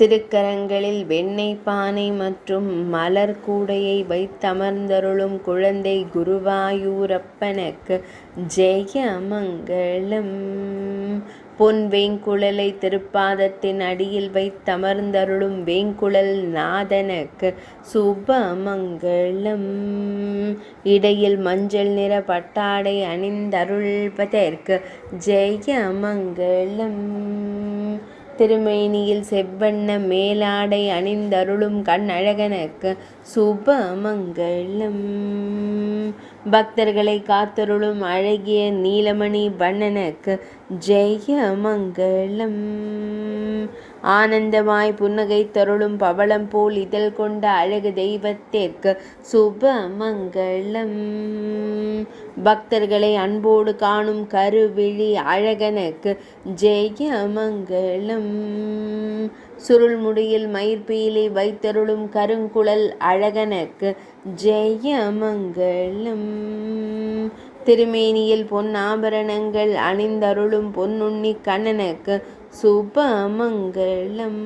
திருக்கரங்களில் வெண்ணெய் பானை மற்றும் மலர் கூடையை வைத்தமர்ந்தருளும் குழந்தை குருவாயூரப்பனுக்கு ஜெயமங்களம். பொன் வேங்குழலை திருப்பாதத்தின் அடியில் வைத்தமர்ந்தருளும் வேங்குழல் நாதனுக்கு சுபமங்களம். இடையில் மஞ்சள் நிற பட்டாடை அணிந்தருள்வதற்கு ஜெயமங்களம். திருமேனியில் செவ்வண்ண மேலாடை அணிந்தருளும் கண்ணழகனுக்கு சுபமங்களம். பக்தர்களை காத்தருளும் அழகிய நீலமணி வண்ணனுக்கு ஜெயமங்களம். ஆனந்தமாய் புன்னகை தருளும் பவளம் போல் இதழ் கொண்ட அழகு தெய்வத்திற்கு சுபமங்களம். பக்தர்களை அன்போடு காணும் கருவிழி அழகனுக்கு ஜெயமங்களம். சுருள்முடியில் மயிர்பீலி வைத்தருளும் கருங்குழல் அழகனுக்கு ஜெயமங்களம். திருமேனியில் பொன் ஆபரணங்கள் அணிந்தருளும் பொன்னுண்ணி கண்ணனுக்கு சுபமங்களம்.